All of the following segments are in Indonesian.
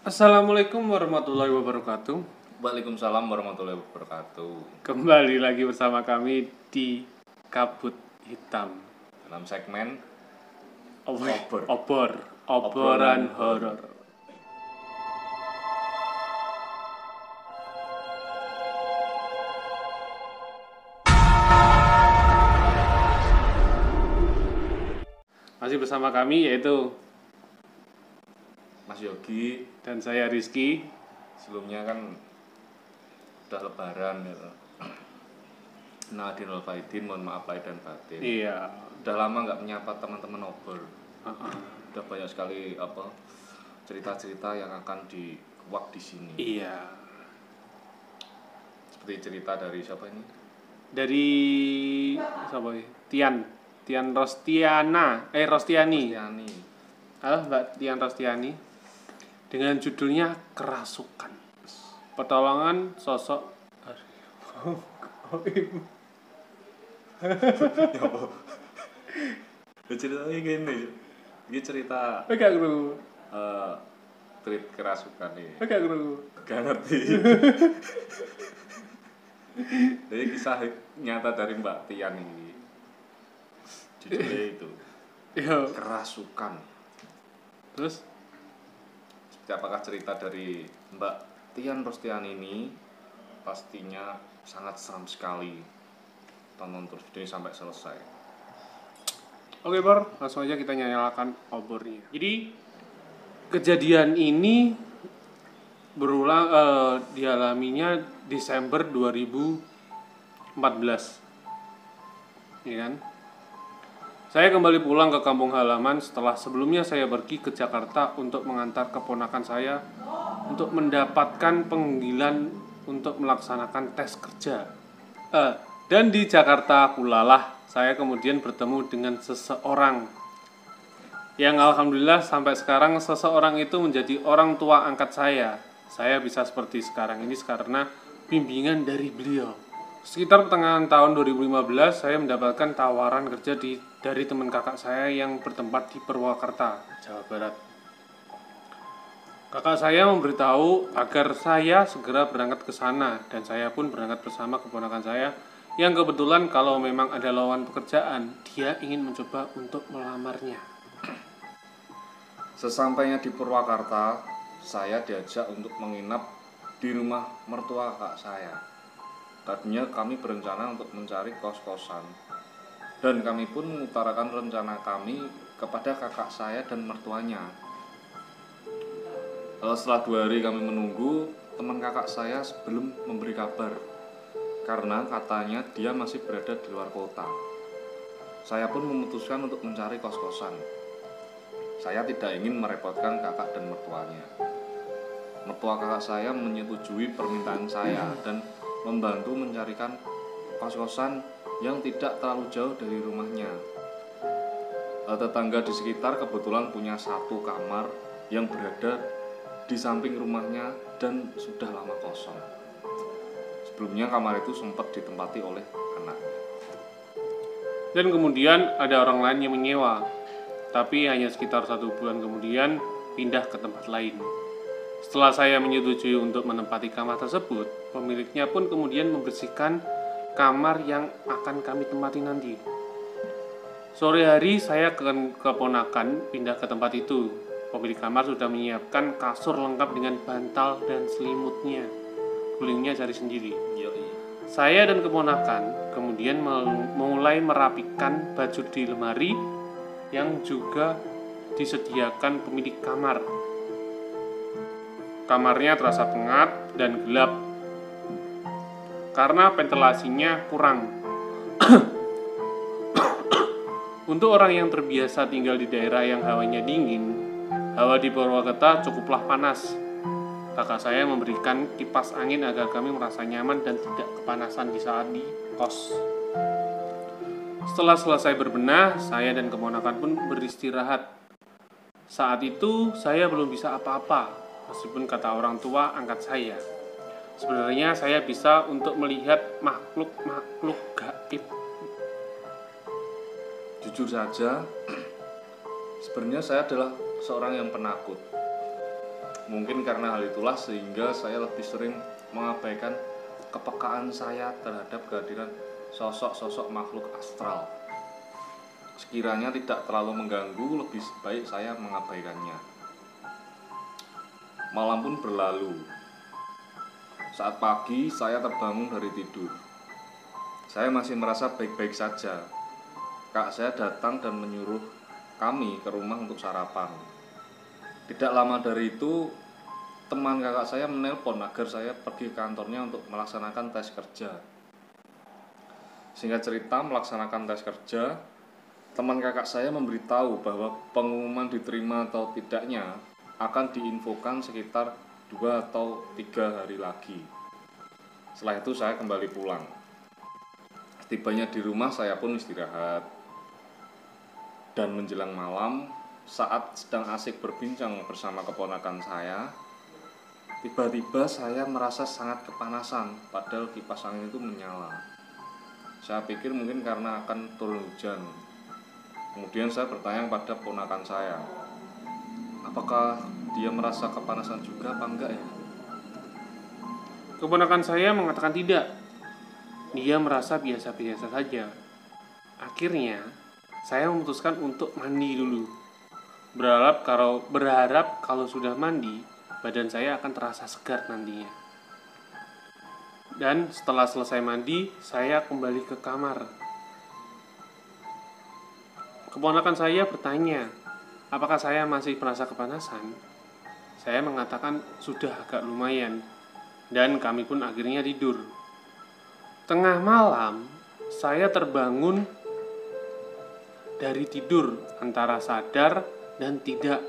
Assalamualaikum warahmatullahi wabarakatuh. Waalaikumsalam warahmatullahi wabarakatuh. Kembali lagi bersama kami di Kabut Hitam. Dalam segmen Obrolan horor. Masih bersama kami yaitu Mas Yogi. dan saya Rizky. Sebelumnya kan udah lebaran gitu. Nah, Adin wal Faidin, mohon maaf lahir dan batin. Iya. Udah lama nggak menyapa teman-teman obor. Udah banyak sekali cerita-cerita yang akan dikuak di sini. Iya. Seperti cerita dari siapa ini? Dari siapa ya? Tian Rostiani. Halo Mbak Tian Rostiani. Dengan judulnya Kerasukan. Pertolongan sosok Ceritanya gini. Ini cerita Gak guru. trip kerasukan nih. Gak guru. Gak ngerti. Jadi kisah nyata dari Mbak Tian ini. Judulnya itu Yo. Kerasukan. Terus Seperti apakah cerita dari Mbak Tian Rostiani ini? Pastinya sangat seram sekali. Tonton terus video ini sampai selesai. oke Bor, langsung aja kita nyalakan obornya. Jadi kejadian ini berulang dialaminya Desember 2014. Iya kan? Saya kembali pulang ke kampung halaman setelah sebelumnya saya pergi ke Jakarta untuk mengantar keponakan saya untuk mendapatkan panggilan untuk melaksanakan tes kerja. Dan di Jakarta pulalah saya kemudian bertemu dengan seseorang yang alhamdulillah sampai sekarang seseorang itu menjadi orang tua angkat saya. Saya bisa seperti sekarang ini karena bimbingan dari beliau. Sekitar pertengahan tahun 2015 saya mendapatkan tawaran kerja dari teman kakak saya yang bertempat di Purwakarta, Jawa Barat. Kakak saya memberitahu agar saya segera berangkat ke sana dan saya pun berangkat bersama keponakan saya yang kebetulan kalau memang ada lowongan pekerjaan, dia ingin mencoba untuk melamarnya. Sesampainya di Purwakarta, saya diajak untuk menginap di rumah mertua kakak saya. Tadinya kami berencana untuk mencari kos-kosan, dan kami pun mengutarakan rencana kami kepada kakak saya dan mertuanya. Setelah 2 hari kami menunggu, teman kakak saya belum memberi kabar, karena katanya dia masih berada di luar kota. Saya pun memutuskan untuk mencari kos-kosan. Saya tidak ingin merepotkan kakak dan mertuanya. Mertua kakak saya menyetujui permintaan saya dan membantu mencarikan kos-kosan yang tidak terlalu jauh dari rumahnya. Tetangga di sekitar kebetulan punya 1 kamar yang berada di samping rumahnya dan sudah lama kosong. Sebelumnya kamar itu sempat ditempati oleh anaknya. Dan kemudian ada orang lain yang menyewa, tapi hanya sekitar 1 bulan kemudian pindah ke tempat lain. Setelah saya menyetujui untuk menempati kamar tersebut, pemiliknya pun kemudian membersihkan kamar yang akan kami tempati nanti. Sore hari saya keponakan pindah ke tempat itu. Pemilik kamar sudah menyiapkan kasur lengkap dengan bantal dan selimutnya. Gulingnya cari sendiri. Saya dan keponakan kemudian mulai merapikan baju di lemari yang juga disediakan pemilik kamar. Kamarnya terasa pengap dan gelap karena ventilasinya kurang. Untuk orang yang terbiasa tinggal di daerah yang hawanya dingin, hawa di Purwakarta cukuplah panas. Kakak saya memberikan kipas angin agar kami merasa nyaman dan tidak kepanasan di saat di kos. Setelah selesai berbenah, saya dan keponakan pun beristirahat. Saat itu saya belum bisa apa-apa, meskipun kata orang tua angkat saya. Sebenarnya saya bisa untuk melihat makhluk-makhluk gaib. Jujur saja, sebenarnya saya adalah seorang yang penakut. Mungkin karena hal itulah sehingga saya lebih sering mengabaikan kepekaan saya terhadap kehadiran sosok-sosok makhluk astral. Sekiranya tidak terlalu mengganggu, lebih baik saya mengabaikannya. Malam pun berlalu. Saat pagi saya terbangun dari tidur. Saya masih merasa baik-baik saja. Kak saya datang dan menyuruh kami ke rumah untuk sarapan. Tidak lama dari itu, teman kakak saya menelpon agar saya pergi ke kantornya untuk melaksanakan tes kerja. Singkat cerita, melaksanakan tes kerja, teman kakak saya memberitahu bahwa pengumuman diterima atau tidaknya akan diinfokan sekitar 2 atau 3 hari lagi. Setelah itu saya kembali pulang. Tibanya di rumah saya pun istirahat. Dan menjelang malam, saat sedang asik berbincang bersama keponakan saya, tiba-tiba saya merasa sangat kepanasan, padahal kipas angin itu menyala. Saya pikir mungkin karena akan turun hujan. Kemudian saya bertanya pada ponakan saya, apakah dia merasa kepanasan juga apa enggak ya? Keponakan saya mengatakan tidak. Dia merasa biasa-biasa saja. Akhirnya, saya memutuskan untuk mandi dulu. Berharap kalau sudah mandi, badan saya akan terasa segar nantinya. Dan setelah selesai mandi, saya kembali ke kamar. Keponakan saya bertanya, apakah saya masih merasa kepanasan? Saya mengatakan sudah agak lumayan. Dan kami pun akhirnya tidur. Tengah malam, saya terbangun dari tidur antara sadar dan tidak.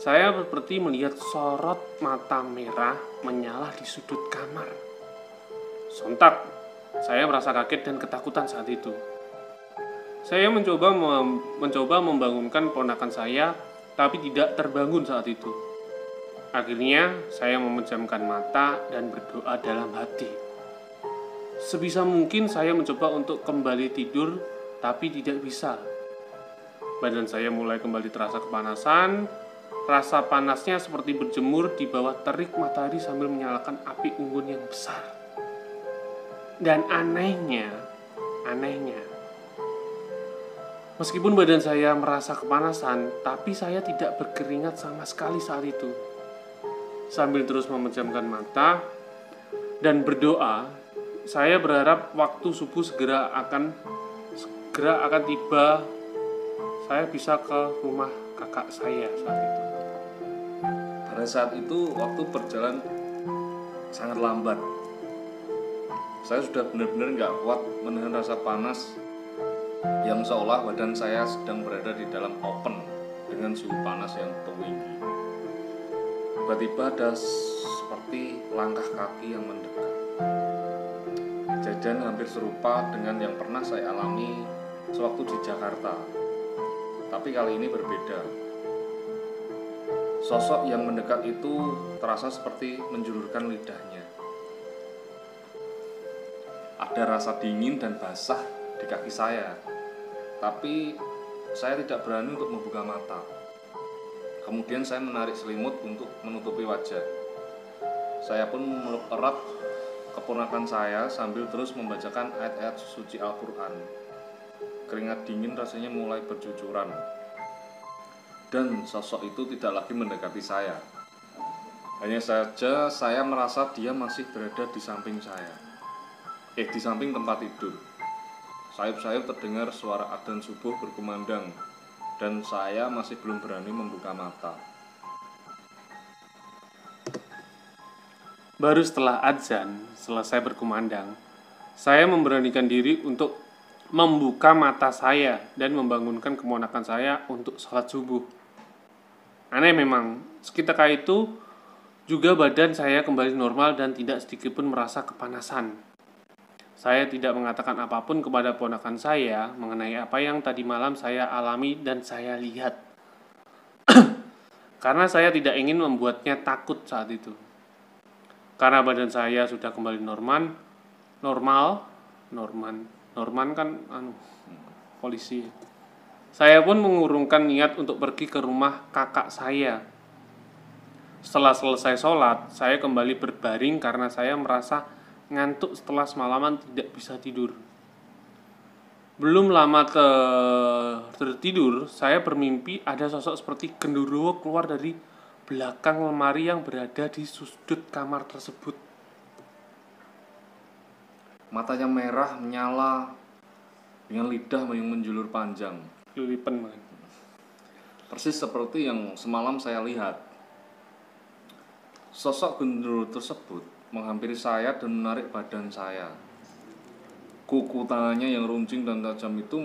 Saya seperti melihat sorot mata merah menyala di sudut kamar. Sontak, saya merasa kaget dan ketakutan saat itu. Saya mencoba membangunkan ponakan saya, tapi tidak terbangun saat itu. Akhirnya, saya memejamkan mata dan berdoa dalam hati. Sebisa mungkin saya mencoba untuk kembali tidur, tapi tidak bisa. Badan saya mulai kembali terasa kepanasan. Rasa panasnya seperti berjemur di bawah terik matahari sambil menyalakan api unggun yang besar. Dan anehnya, meskipun badan saya merasa kepanasan, tapi saya tidak berkeringat sama sekali saat itu. Sambil terus memejamkan mata dan berdoa, saya berharap waktu subuh segera akan tiba. Saya bisa ke rumah kakak saya saat itu. Pada saat itu waktu berjalan sangat lambat. Saya sudah benar-benar nggak kuat menahan rasa panas yang seolah badan saya sedang berada di dalam oven dengan suhu panas yang tinggi. Tiba-tiba ada seperti langkah kaki yang mendekat. Kejadian hampir serupa dengan yang pernah saya alami sewaktu di Jakarta. Tapi kali ini berbeda. Sosok yang mendekat itu terasa seperti menjulurkan lidahnya. Ada rasa dingin dan basah di kaki saya. Tapi saya tidak berani untuk membuka mata. Kemudian saya menarik selimut untuk menutupi wajah. Saya pun memeluk erat keponakan saya sambil terus membacakan ayat-ayat suci Al-Quran. Keringat dingin rasanya mulai bercucuran. Dan sosok itu tidak lagi mendekati saya. Hanya saja saya merasa dia masih berada di samping saya. Di samping tempat tidur. Sayup-sayup terdengar suara adzan subuh berkumandang. Dan saya masih belum berani membuka mata. Baru setelah adzan selesai berkumandang, saya memberanikan diri untuk membuka mata saya dan membangunkan keponakan saya untuk sholat subuh. Aneh memang, seketika itu juga badan saya kembali normal dan tidak sedikit pun merasa kepanasan. Saya tidak mengatakan apapun kepada ponakan saya mengenai apa yang tadi malam saya alami dan saya lihat. Karena saya tidak ingin membuatnya takut saat itu. Karena badan saya sudah kembali normal kan polisi. Saya pun mengurungkan niat untuk pergi ke rumah kakak saya. Setelah selesai sholat, saya kembali berbaring karena saya merasa ngantuk setelah semalaman tidak bisa tidur. Belum lama tertidur, saya bermimpi ada sosok seperti genderuwo keluar dari belakang lemari yang berada di sudut kamar tersebut. Matanya merah menyala dengan lidah yang menjulur panjang. Lilipan banget. Persis seperti yang semalam saya lihat. Sosok genderuwo tersebut menghampiri saya dan menarik badan saya. Kuku tangannya yang runcing dan tajam itu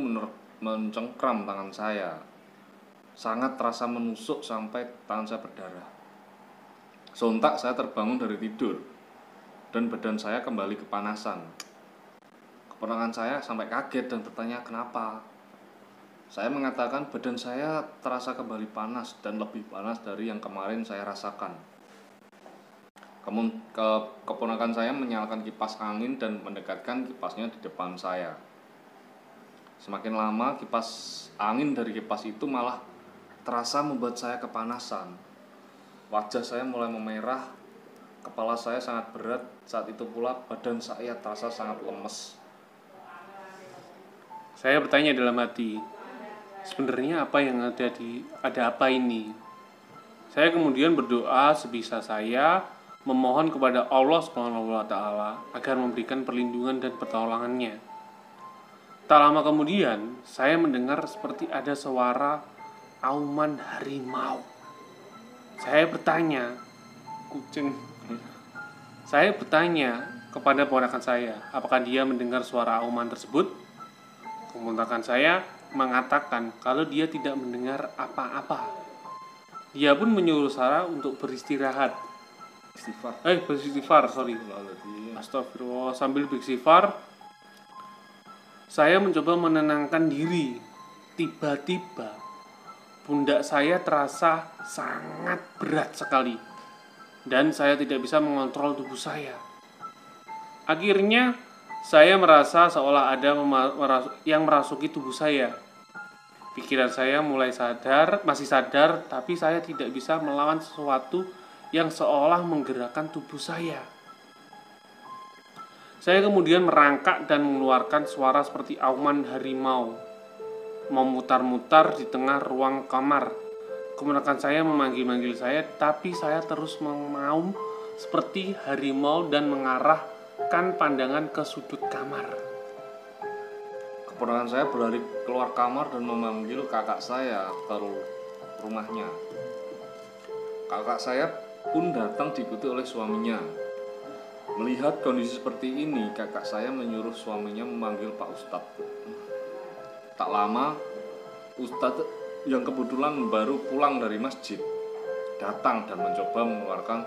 mencengkram tangan saya. Sangat terasa menusuk sampai tangan saya berdarah. Sontak saya terbangun dari tidur dan badan saya kembali kepanasan. Keponakan saya sampai kaget dan bertanya kenapa. Saya mengatakan badan saya terasa kembali panas dan lebih panas dari yang kemarin saya rasakan. Keponakan saya menyalakan kipas angin dan mendekatkan kipasnya di depan saya. Semakin lama kipas angin dari kipas itu malah terasa membuat saya kepanasan. Wajah saya mulai memerah, kepala saya sangat berat, saat itu pula badan saya terasa sangat lemes. Saya bertanya dalam hati, sebenarnya apa yang ada apa ini? Saya kemudian berdoa sebisa saya, memohon kepada Allah SWT agar memberikan perlindungan dan pertolongannya. Tak lama kemudian, saya mendengar seperti ada suara auman harimau. Saya bertanya, kucing. Saya bertanya kepada ponakan saya, apakah dia mendengar suara auman tersebut? Keponakan saya mengatakan kalau dia tidak mendengar apa-apa. Dia pun menyuruh saya untuk beristirahat. Beristighfar, sorry. Astagfirullah. Sambil beristighfar, saya mencoba menenangkan diri. Tiba-tiba pundak saya terasa sangat berat sekali dan saya tidak bisa mengontrol tubuh saya. Akhirnya saya merasa seolah ada yang merasuki tubuh saya. Pikiran saya masih sadar, tapi saya tidak bisa melawan sesuatu yang seolah menggerakkan tubuh saya. Saya kemudian merangkak dan mengeluarkan suara seperti auman harimau, memutar-mutar di tengah ruang kamar. Keponakan saya memanggil-manggil saya, tapi saya terus mengaum seperti harimau dan mengarahkan pandangan ke sudut kamar. Keponakan saya berlari keluar kamar dan memanggil kakak saya ke rumahnya. Kakak saya pun datang diikuti oleh suaminya. Melihat kondisi seperti ini, kakak saya menyuruh suaminya memanggil Pak Ustadz. Tak lama, Ustadz yang kebetulan baru pulang dari masjid datang dan mencoba mengeluarkan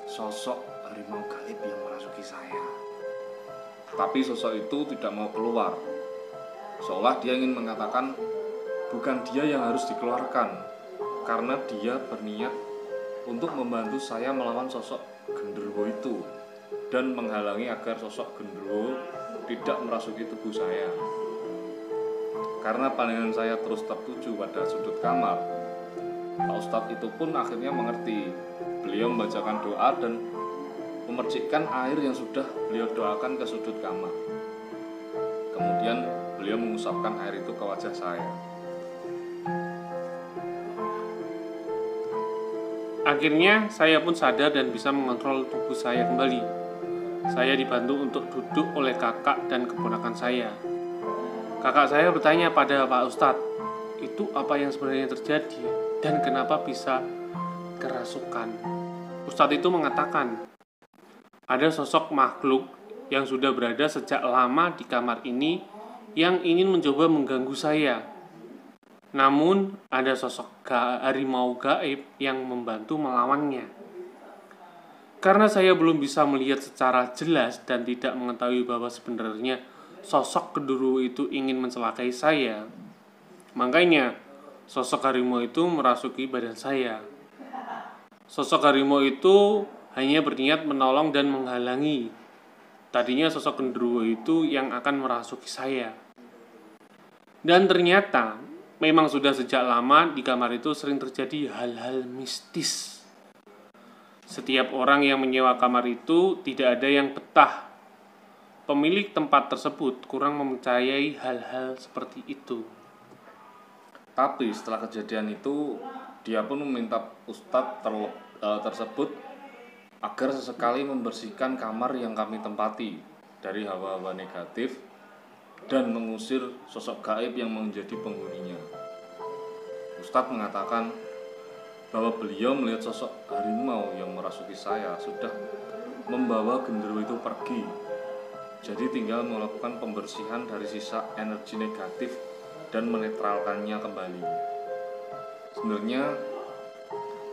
sosok harimau gaib yang merasuki saya. Tapi sosok itu tidak mau keluar, seolah dia ingin mengatakan bukan dia yang harus dikeluarkan, karena dia berniat untuk membantu saya melawan sosok genderuwo itu dan menghalangi agar sosok genderuwo tidak merasuki tubuh saya. Karena pandangan saya terus tertuju pada sudut kamar, Pak Ustadz itu pun akhirnya mengerti. Beliau membacakan doa dan memercikkan air yang sudah beliau doakan ke sudut kamar. Kemudian beliau mengusapkan air itu ke wajah saya. Akhirnya saya pun sadar dan bisa mengontrol tubuh saya kembali. Saya dibantu untuk duduk oleh kakak dan keponakan saya. Kakak saya bertanya pada Pak Ustadz, itu apa yang sebenarnya terjadi dan kenapa bisa kerasukan? Ustadz itu mengatakan, ada sosok makhluk yang sudah berada sejak lama di kamar ini yang ingin mencoba mengganggu saya. Namun, ada sosok harimau gaib yang membantu melawannya. Karena saya belum bisa melihat secara jelas dan tidak mengetahui bahwa sebenarnya sosok genderuwo itu ingin mencelakai saya, makanya sosok harimau itu merasuki badan saya. Sosok harimau itu hanya berniat menolong dan menghalangi. Tadinya sosok genderuwo itu yang akan merasuki saya. Dan ternyata memang sudah sejak lama di kamar itu sering terjadi hal-hal mistis. Setiap orang yang menyewa kamar itu tidak ada yang betah. Pemilik tempat tersebut kurang mempercayai hal-hal seperti itu. Tapi setelah kejadian itu, dia pun meminta ustadz tersebut agar sesekali membersihkan kamar yang kami tempati dari hawa-hawa negatif dan mengusir sosok gaib yang menjadi penghuninya. Ustadz mengatakan bahwa beliau melihat sosok harimau yang merasuki saya sudah membawa genderuwo itu pergi. Jadi tinggal melakukan pembersihan dari sisa energi negatif dan menetralkannya kembali. Sebenarnya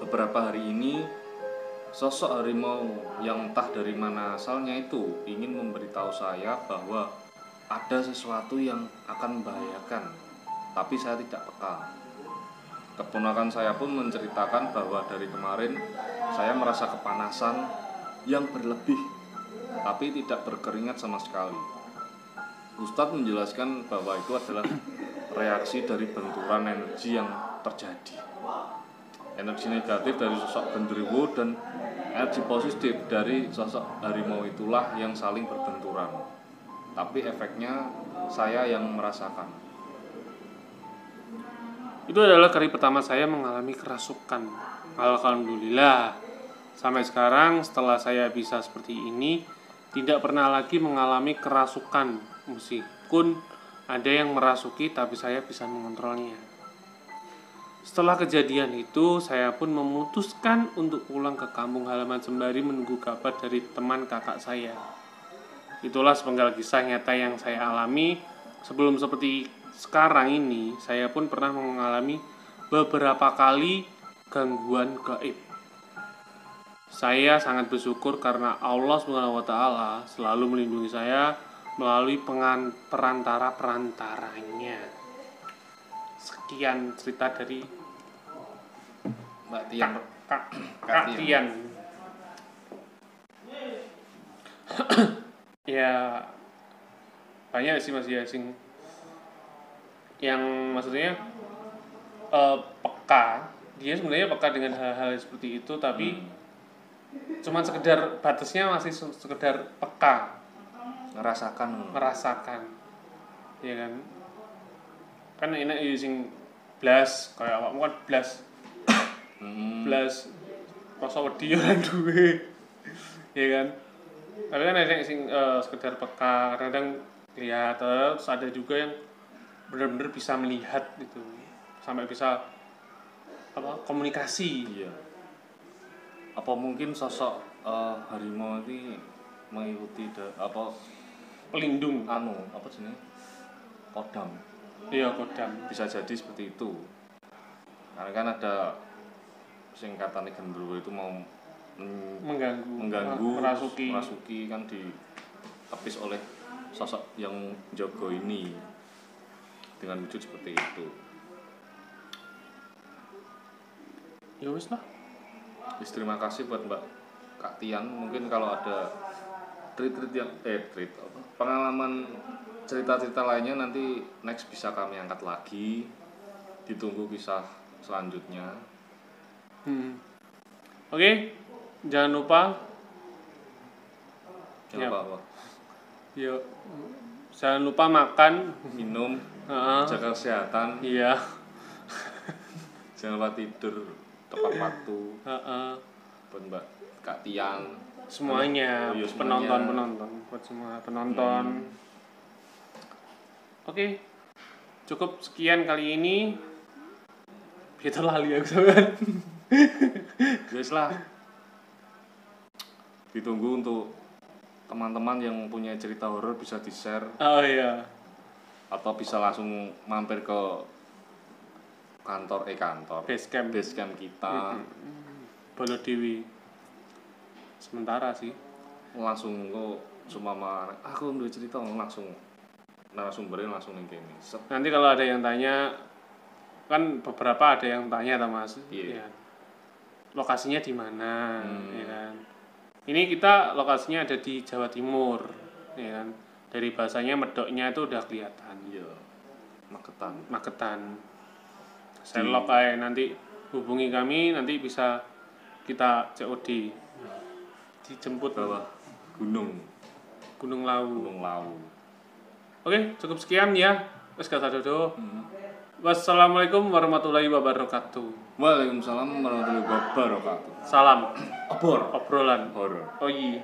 beberapa hari ini sosok harimau yang entah dari mana asalnya itu ingin memberitahu saya bahwa ada sesuatu yang akan membahayakan, tapi saya tidak peka. Keponakan saya pun menceritakan bahwa dari kemarin saya merasa kepanasan yang berlebih, tapi tidak berkeringat sama sekali. Ustadz menjelaskan bahwa itu adalah reaksi dari benturan energi yang terjadi. Energi negatif dari sosok genderuwo dan energi positif dari sosok harimau itulah yang saling berbenturan. Tapi efeknya saya yang merasakan. Itu adalah kali pertama saya mengalami kerasukan. Alhamdulillah, sampai sekarang setelah saya bisa seperti ini, tidak pernah lagi mengalami kerasukan. Meskipun ada yang merasuki, tapi saya bisa mengontrolnya. Setelah kejadian itu, saya pun memutuskan untuk pulang ke kampung halaman sembari menunggu kabar dari teman kakak saya. Itulah sepenggal kisah nyata yang saya alami. Sebelum seperti sekarang ini, saya pun pernah mengalami beberapa kali gangguan gaib. Saya sangat bersyukur karena Allah SWT selalu melindungi saya melalui perantara-perantaranya. Sekian cerita dari Mbak Tian. Kak Tian. Ya, banyak sih Mas Yasin yang maksudnya peka. Dia sebenarnya peka dengan hal-hal seperti itu, tapi cuman sekedar batasnya masih sekedar peka, merasakan, ya kan enak using blas kayak awakmu kan blas rasa wedi ora duwe, ya kan. Tapi kan ada yang sekedar peka, kadang lihat, terus ada juga yang benar-benar bisa melihat gitu, sampai bisa komunikasi. Iya. Apa mungkin sosok harimau ini mengikuti Pelindung, apa jenis kodam? iya kodam. Bisa jadi seperti itu. Karena kan ada singkatan genderuwo itu mau mengganggu merasuki kan ditepis oleh sosok yang jago ini dengan wujud seperti itu. Ya wis lah. Terima kasih buat Mbak Kak Tian. Mungkin kalau ada pengalaman cerita-cerita lainnya nanti next bisa kami angkat lagi. Ditunggu kisah selanjutnya. Oke, jangan lupa. Jangan lupa makan, minum, jaga kesehatan. Iya. Jangan lupa tidur tepat waktu. Buat Mbak Kak Tian. Semuanya, penonton, buat semua penonton. Oke, cukup sekian kali ini. Kita lali aku kan. Guys lah. Ditunggu untuk teman-teman yang punya cerita horor bisa di-share. Oh iya. Atau bisa langsung mampir ke kantor base camp kita. Bolodewi. Sementara sih. Langsung kok sumama aku udah cerita langsung narasumbernya langsung ning kene. Nanti kalau ada yang tanya, kan beberapa ada yang tanya ta Mas. Iya. Ya. Lokasinya di mana, ya kan. Ini kita lokasinya ada di Jawa Timur, ya kan. Dari bahasanya medoknya itu udah kelihatan. Iya. Magetan. Selok aja, nanti hubungi kami, nanti bisa kita COD. Dijemput bawah Gunung Lawu. Lawu. Oke, cukup sekian ya. Wes kata dodo. Wassalamualaikum warahmatullahi wabarakatuh. Waalaikumsalam warahmatullahi wabarakatuh. Salam Obor obrolan. horor. Oh iya.